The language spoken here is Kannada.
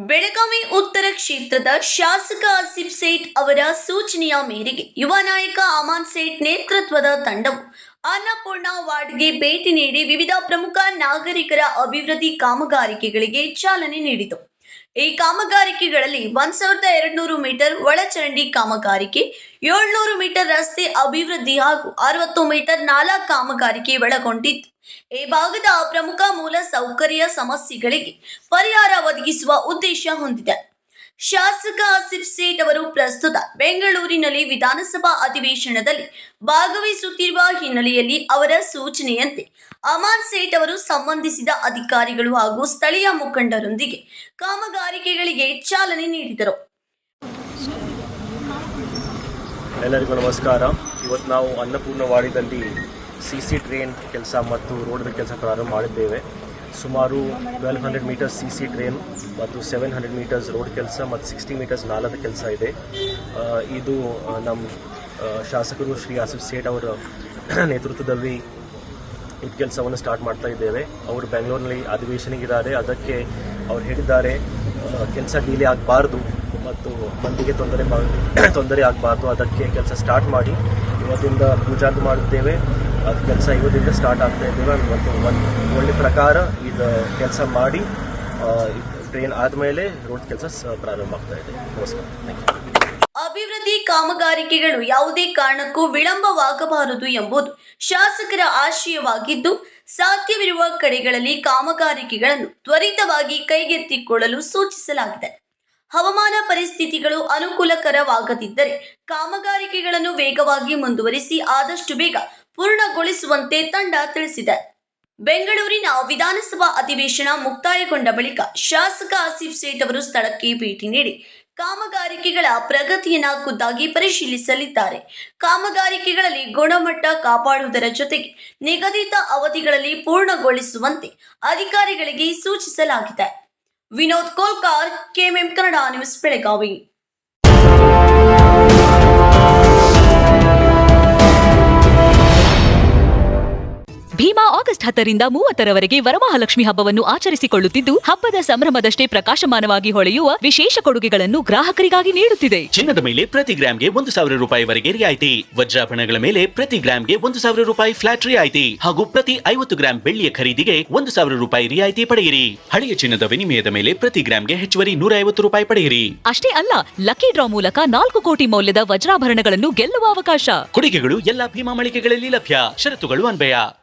ಬೆಳಗಾವಿ ಉತ್ತರ ಕ್ಷೇತ್ರದ ಶಾಸಕ ಆಸಿಫ್ ಸೇಠ್ ಅವರ ಸೂಚನೆಯ ಮೇರೆಗೆ ಯುವ ನಾಯಕ ಅಮಾನ್ ಸೇಠ್ ನೇತೃತ್ವದ ತಂಡವು ಅನ್ನಪೂರ್ಣ ವಾರ್ಡ್ಗೆ ಭೇಟಿ ನೀಡಿ ವಿವಿಧ ಪ್ರಮುಖ ನಾಗರಿಕರ ಅಭಿವೃದ್ಧಿ ಕಾಮಗಾರಿಕೆಗಳಿಗೆ ಚಾಲನೆ ನೀಡಿತು. ಈ ಕಾಮಗಾರಿಕೆಗಳಲ್ಲಿ 1200 ಮೀಟರ್ ಒಳಚರಂಡಿ ಕಾಮಗಾರಿಕೆ, 700 ಮೀಟರ್ ರಸ್ತೆ ಅಭಿವೃದ್ಧಿ ಹಾಗೂ 60 ಮೀಟರ್ ನಾಲಾ ಕಾಮಗಾರಿಕೆ ಒಳಗೊಂಡಿತ್ತು. ಈ ಭಾಗದ ಪ್ರಮುಖ ಮೂಲ ಸೌಕರ್ಯ ಸಮಸ್ಯೆಗಳಿಗೆ ಪರಿಹಾರ ಒದಗಿಸುವ ಉದ್ದೇಶ ಹೊಂದಿದೆ. ಶಾಸಕ ಆಸಿಫ್ ಸೇಠ್ ಅವರು ಪ್ರಸ್ತುತ ಬೆಂಗಳೂರಿನಲ್ಲಿ ವಿಧಾನಸಭಾ ಅಧಿವೇಶನದಲ್ಲಿ ಭಾಗವಹಿಸುತ್ತಿರುವ ಹಿನ್ನೆಲೆಯಲ್ಲಿ ಅವರ ಸೂಚನೆಯಂತೆ ಅಮಾನ್ ಸೇಠ್ ಅವರು ಸಂಬಂಧಿಸಿದ ಅಧಿಕಾರಿಗಳು ಹಾಗೂ ಸ್ಥಳೀಯ ಮುಖಂಡರೊಂದಿಗೆ ಕಾಮಗಾರಿಕೆಗಳಿಗೆ ಚಾಲನೆ ನೀಡಿದರು. ಎಲ್ಲರಿಗೂ ನಮಸ್ಕಾರ. ಇವತ್ತು ನಾವು ಅನ್ನಪೂರ್ಣ ವಾರ್ಡಿನಲ್ಲಿ CC ಟ್ರೈನ್ ಕೆಲಸ ಮತ್ತು ರೋಡ್ ಕೆಲಸ ಪ್ರಾರಂಭ ಮಾಡಿದ್ದೇವೆ. ಸುಮಾರು 1200 ಮೀಟರ್ಸ್ CC ಟ್ರೈನ್ ಮತ್ತು 700 ಮೀಟರ್ಸ್ ರೋಡ್ ಕೆಲಸ ಮತ್ತು 60 ಮೀಟರ್ಸ್ ನಾಲದ ಕೆಲಸ ಇದೆ. ಇದು ನಮ್ಮ ಶಾಸಕರು ಶ್ರೀ ಆಸಿಫ್ ಸೇಠ್ ಅವರ ನೇತೃತ್ವದಲ್ಲಿ ಈ ಕೆಲಸವನ್ನು ಸ್ಟಾರ್ಟ್ ಮಾಡ್ತಾ ಇದ್ದೇವೆ. ಅವರು ಬೆಂಗಳೂರಿನಲ್ಲಿ ಅಧಿವೇಶನಗಿದ್ದಾರೆ. ಅದಕ್ಕೆ ಅವ್ರು ಹೇಳಿದ್ದಾರೆ ಕೆಲಸ ಡಿಲೇ ಆಗಬಾರ್ದು ಮತ್ತು ಮಂದಿಗೆ ತೊಂದರೆ ಆಗಬಾರ್ದು. ಅದಕ್ಕೆ ಕೆಲಸ ಸ್ಟಾರ್ಟ್ ಮಾಡಿ ಇವತ್ತಿಂದ ಪೂಜಾದು ಮಾಡಿದ್ದೇವೆ. ಅದು ಕೆಲಸ ಇವತ್ತಿಂದ ಸ್ಟಾರ್ಟ್ ಆಗ್ತಾ ಇದ್ದೇವೆ ಮತ್ತು ಒಂದು ಒಳ್ಳೆ ಪ್ರಕಾರ ಇದು ಕೆಲಸ ಮಾಡಿ ಟ್ರೈನ್ ಆದಮೇಲೆ ರೋಡ್ ಕೆಲಸ ಪ್ರಾರಂಭ ಆಗ್ತಾ ಇದೆ. ನಮಸ್ಕಾರ. ಅಭಿವೃದ್ಧಿ ಕಾಮಗಾರಿಕೆಗಳು ಯಾವುದೇ ಕಾರಣಕ್ಕೂ ವಿಳಂಬವಾಗಬಾರದು ಎಂಬುದು ಶಾಸಕರ ಆಶಯವಾಗಿದ್ದು, ಸಾಧ್ಯವಿರುವ ಕಡೆಗಳಲ್ಲಿ ಕಾಮಗಾರಿಕೆಗಳನ್ನು ತ್ವರಿತವಾಗಿ ಕೈಗೆತ್ತಿಕೊಳ್ಳಲು ಸೂಚಿಸಲಾಗಿದೆ. ಹವಾಮಾನ ಪರಿಸ್ಥಿತಿಗಳು ಅನುಕೂಲಕರವಾಗದಿದ್ದರೆ ಕಾಮಗಾರಿಕೆಗಳನ್ನು ವೇಗವಾಗಿ ಮುಂದುವರಿಸಿ ಆದಷ್ಟು ಬೇಗ ಪೂರ್ಣಗೊಳಿಸುವಂತೆ ತಂಡ ತಿಳಿಸಿದೆ. ಬೆಂಗಳೂರಿನ ವಿಧಾನಸಭಾ ಅಧಿವೇಶನ ಮುಕ್ತಾಯಗೊಂಡ ಬಳಿಕ ಶಾಸಕ ಆಸಿಫ್ ಸೇಠ್ ಅವರು ಸ್ಥಳಕ್ಕೆ ಭೇಟಿ ನೀಡಿ ಕಾಮಗಾರಿಕೆಗಳ ಪ್ರಗತಿಯನ್ನು ಖುದ್ದಾಗಿ ಪರಿಶೀಲಿಸಲಿದ್ದಾರೆ. ಕಾಮಗಾರಿಕೆಗಳಲ್ಲಿ ಗುಣಮಟ್ಟ ಕಾಪಾಡುವುದರ ಜೊತೆಗೆ ನಿಗದಿತ ಅವಧಿಗಳಲ್ಲಿ ಪೂರ್ಣಗೊಳಿಸುವಂತೆ ಅಧಿಕಾರಿಗಳಿಗೆ ಸೂಚಿಸಲಾಗಿದೆ. Vinod Kolkar, KMM Kannada news, Belagavi. Bhima August 10ರಿಂದ 30ರವರೆಗೆ ವರಮಹಾಲಕ್ಷ್ಮಿ ಹಬ್ಬವನ್ನು ಆಚರಿಸಿಕೊಳ್ಳುತ್ತಿದ್ದು, ಹಬ್ಬದ ಸಂಭ್ರಮದಷ್ಟೇ ಪ್ರಕಾಶಮಾನವಾಗಿ ಹೊಳೆಯುವ ವಿಶೇಷ ಕೊಡುಗೆಗಳನ್ನು ಗ್ರಾಹಕರಿಗಾಗಿ ನೀಡುತ್ತಿದೆ. ಚಿನ್ನದ ಮೇಲೆ ಪ್ರತಿ ಗ್ರಾಮ್ಗೆ 1,000 ರೂಪಾಯಿವರೆಗೆ ರಿಯಾಯಿತಿ, ವಜ್ರಾಭರಣಗಳ ಮೇಲೆ ಪ್ರತಿ ಗ್ರಾಮ್ಗೆ 1,000 ರೂಪಾಯಿ ಫ್ಲಾಟ್ ರಿಯಾಯಿತಿ ಹಾಗೂ ಪ್ರತಿ 50 ಗ್ರಾಂ ಬೆಳ್ಳಿಯ ಖರೀದಿಗೆ 1,000 ರೂಪಾಯಿ ರಿಯಾಯಿತಿ ಪಡೆಯಿರಿ. ಹಳೆಯ ಚಿನ್ನದ ವಿನಿಮಯದ ಮೇಲೆ ಪ್ರತಿ ಗ್ರಾಮ್ಗೆ ಹೆಚ್ಚುವರಿ 150 ರೂಪಾಯಿ ಪಡೆಯಿರಿ. ಅಷ್ಟೇ ಅಲ್ಲ, ಲಕ್ಕಿ ಡ್ರಾ ಮೂಲಕ 4 ಕೋಟಿ ಮೌಲ್ಯದ ವಜ್ರಾಭರಣಗಳನ್ನು ಗೆಲ್ಲುವ ಅವಕಾಶ. ಕೊಡುಗೆಗಳು ಎಲ್ಲ ಭೀಮಾ ಮಳಿಗೆಗಳಲ್ಲಿ ಲಭ್ಯ. ಷರತ್ತುಗಳು ಅನ್ವಯ.